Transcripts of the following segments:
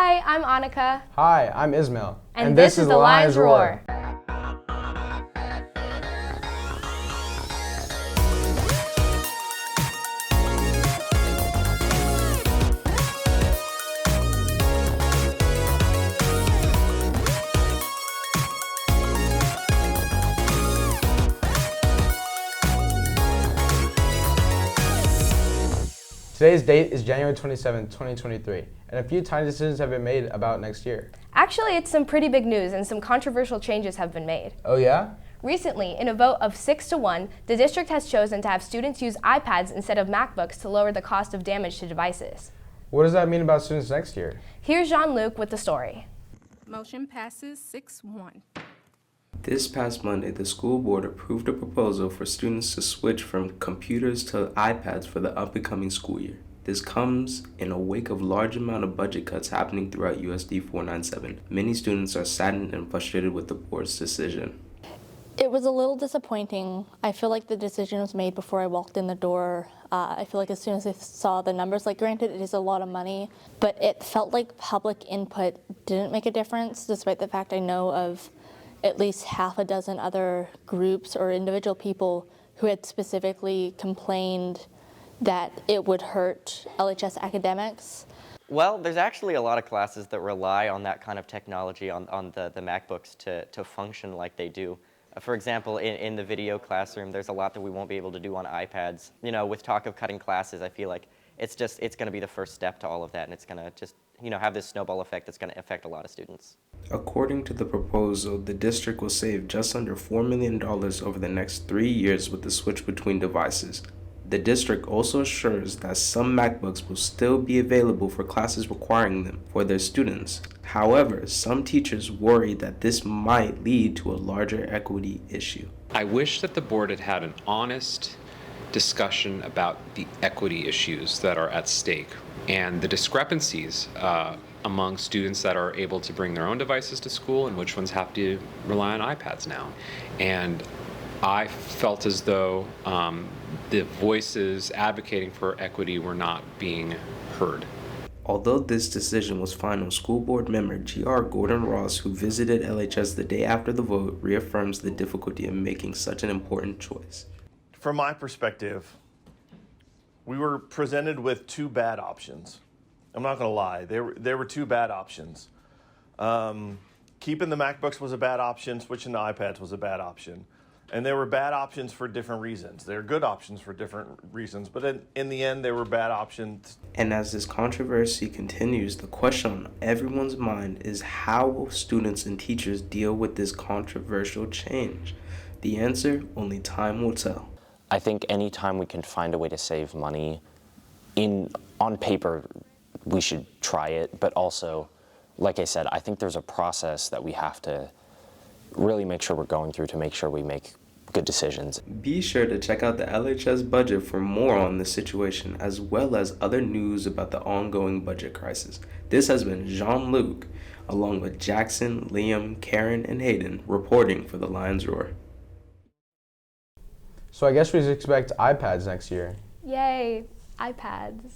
Hi, I'm Annika. Hi, I'm Ismail. And this is The Lions Roar. Today's date is January 27, 2023, and a few tiny decisions have been made about next year. Actually, it's some pretty big news and some controversial changes have been made. Oh yeah? Recently, in a vote of 6-1, the district has chosen to have students use iPads instead of MacBooks to lower the cost of damage to devices. What does that mean about students next year? Here's Jean-Luc with the story. Motion passes 6-1. This past Monday, the school board approved a proposal for students to switch from computers to iPads for the up-and-coming school year. This comes in a wake of large amount of budget cuts happening throughout USD 497. Many students are saddened and frustrated with the board's decision. It was a little disappointing. I feel like the decision was made before I walked in the door. I feel like as soon as I saw the numbers, like granted it is a lot of money, but it felt like public input didn't make a difference, despite the fact I know of at least half a dozen other groups or individual people who had specifically complained that it would hurt LHS academics. Well, there's actually a lot of classes that rely on that kind of technology on the MacBooks to function like they do. For example, in the video classroom, there's a lot that we won't be able to do on iPads. You know, with talk of cutting classes, I feel like it's going to be the first step to all of that, and it's going to just, have this snowball effect that's going to affect a lot of students. According to the proposal, the district will save just under $4 million over the next 3 years with the switch between devices. The district also assures that some MacBooks will still be available for classes requiring them for their students. However, some teachers worry that this might lead to a larger equity issue. I wish that the board had an honest discussion about the equity issues that are at stake and the discrepancies among students that are able to bring their own devices to school and which ones have to rely on iPads now. And I felt as though the voices advocating for equity were not being heard. Although this decision was final, school board member G.R. Gordon Ross, who visited LHS the day after the vote, reaffirms the difficulty of making such an important choice. From my perspective, we were presented with two bad options. I'm not going to lie. There were two bad options. Keeping the MacBooks was a bad option. Switching to iPads was a bad option. And there were bad options for different reasons. They're good options for different reasons, but in the end, they were bad options. And as this controversy continues, the question on everyone's mind is how will students and teachers deal with this controversial change? The answer, only time will tell. I think anytime we can find a way to save money, on paper, we should try it, but also, like I said, I think there's a process that we have to really make sure we're going through to make sure we make good decisions. Be sure to check out the LHS budget for more on this situation, as well as other news about the ongoing budget crisis. This has been Jean-Luc, along with Jackson, Liam, Karen, and Hayden, reporting for the Lions Roar. So I guess we should expect iPads next year. Yay, iPads.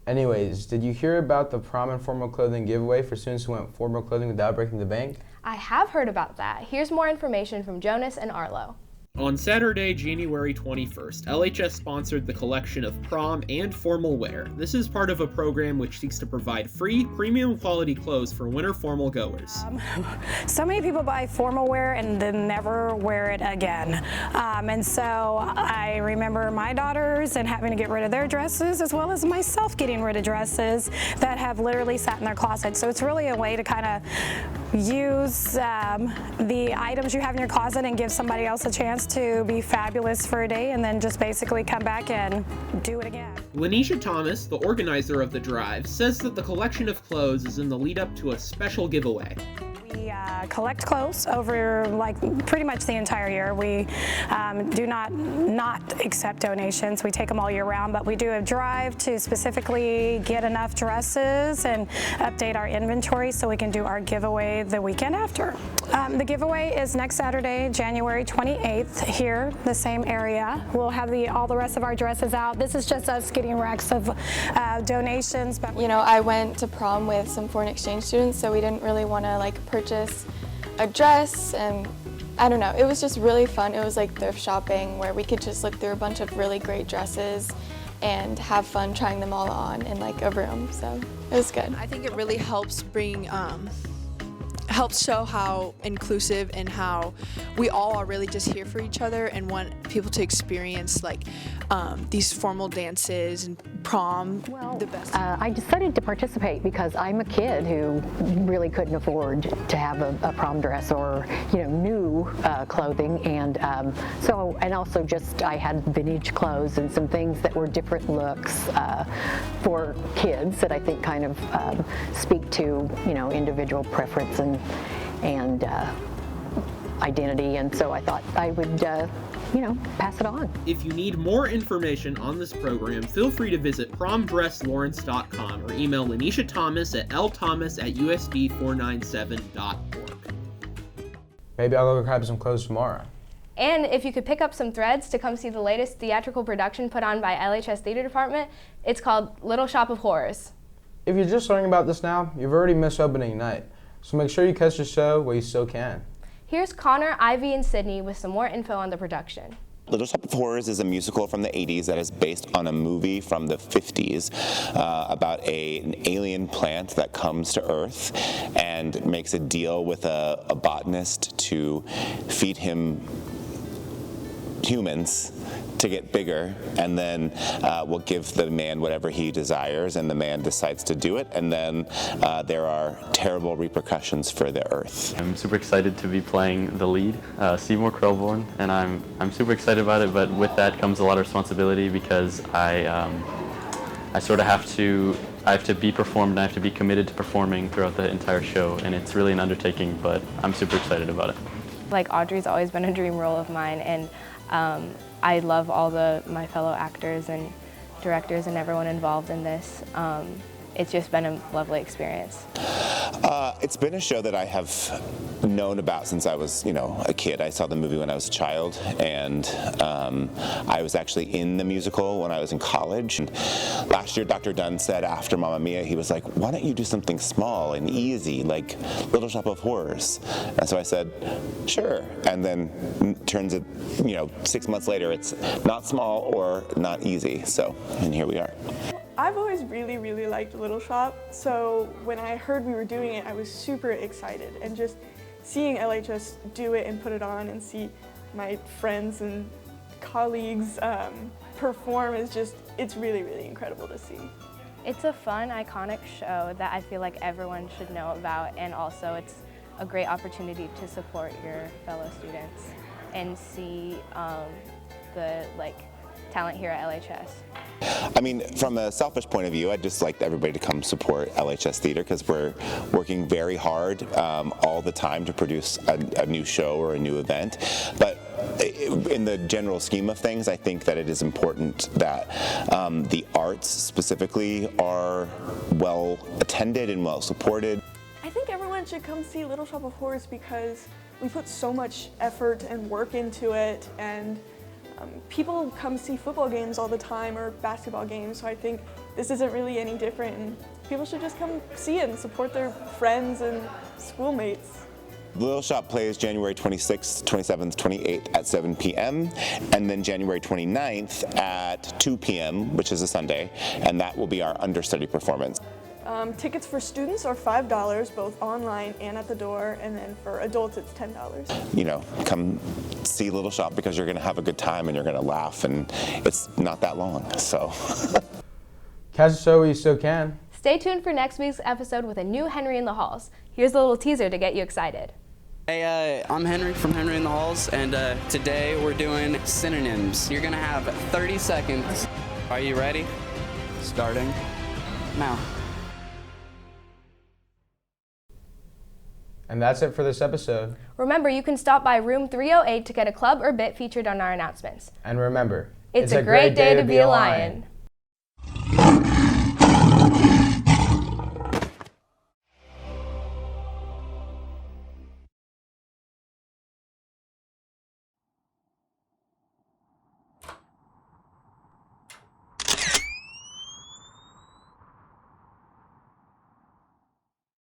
Anyways, did you hear about the prom and formal clothing giveaway for students who went formal clothing without breaking the bank? I have heard about that. Here's more information from Jonas and Arlo. On Saturday, January 21st, LHS sponsored the collection of prom and formal wear. This is part of a program which seeks to provide free, premium quality clothes for winter formal goers. So many people buy formal wear and then never wear it again. And so I remember my daughters and having to get rid of their dresses, as well as myself getting rid of dresses that have literally sat in their closet. So it's really a way to kind of use the items you have in your closet and give somebody else a chance to be fabulous for a day and then just basically come back and do it again. Lanisha Thomas, the organizer of the drive, says that the collection of clothes is in the lead up to a special giveaway. We collect clothes over like pretty much the entire year. We do not accept donations. We take them all year round, but we do a drive to specifically get enough dresses and update our inventory so we can do our giveaway the weekend after. The giveaway is next Saturday, January 28th, here, the same area. We'll have all the rest of our dresses out. This is just us getting racks of donations. But you know, I went to prom with some foreign exchange students, so we didn't really want to like purchase a dress, and I don't know, it was just really fun. It was like thrift shopping where we could just look through a bunch of really great dresses and have fun trying them all on in like a room, so it was good. I think it really helps helps show how inclusive and how we all are really just here for each other and want people to experience like these formal dances and prom the best. I decided to participate because I'm a kid who really couldn't afford to have a prom dress or new clothing, and and also just I had vintage clothes and some things that were different looks for kids that I think kind of speak to individual preference and identity, and so I thought I would pass it on. If you need more information on this program, feel free to visit promdresslawrence.com or email Lanisha Thomas at lthomas@usd497.org. Maybe I'll go grab some clothes tomorrow. And if you could pick up some threads to come see the latest theatrical production put on by LHS Theater Department, it's called Little Shop of Horrors. If you're just learning about this now, you've already missed opening night. So make sure you catch the show while you still can. Here's Connor, Ivy, and Sydney with some more info on the production. Little Shop of Horrors is a musical from the 80s that is based on a movie from the 50s about an alien plant that comes to Earth and makes a deal with a botanist to feed him humans to get bigger, and then will give the man whatever he desires, and the man decides to do it, and then there are terrible repercussions for the Earth. I'm super excited to be playing the lead, Seymour Krelborn, and I'm super excited about it, but with that comes a lot of responsibility because I sort of have to be performed, and I have to be committed to performing throughout the entire show, and it's really an undertaking, but I'm super excited about it. Like, Audrey's always been a dream role of mine, and I love all my fellow actors and directors and everyone involved in this. It's just been a lovely experience. It's been a show that I have known about since I was, a kid. I saw the movie when I was a child, and I was actually in the musical when I was in college. And last year, Dr. Dunn said after Mamma Mia, he was like, why don't you do something small and easy, like Little Shop of Horrors? And so I said, sure. And then turns it, 6 months later, it's not small or not easy. So, and here we are. I've always really, really liked Little Shop, so when I heard we were doing it, I was super excited, and just seeing LHS do it and put it on and see my friends and colleagues perform is it's really, really incredible to see. It's a fun, iconic show that I feel like everyone should know about, and also it's a great opportunity to support your fellow students and see the talent here at LHS. I mean, from a selfish point of view, I'd just like everybody to come support LHS Theater because we're working very hard all the time to produce a new show or a new event. But in the general scheme of things, I think that it is important that the arts specifically are well attended and well supported. I think everyone should come see Little Shop of Horrors because we put so much effort and work into it, and people come see football games all the time or basketball games, so I think this isn't really any different, and people should just come see it and support their friends and schoolmates. Little Shop plays January 26th, 27th, 28th at 7 p.m. and then January 29th at 2 p.m., which is a Sunday, and that will be our understudy performance. Tickets for students are $5, both online and at the door, and then for adults it's $10. Come see Little Shop because you're going to have a good time and you're going to laugh, and it's not that long, so. Catch the show where you still can. Stay tuned for next week's episode with a new Henry in the Halls. Here's a little teaser to get you excited. Hey, I'm Henry from Henry in the Halls, and today we're doing synonyms. You're going to have 30 seconds. Are you ready? Starting now. And that's it for this episode. Remember, you can stop by room 308 to get a club or bit featured on our announcements. And remember, it's a great day to be a Lion.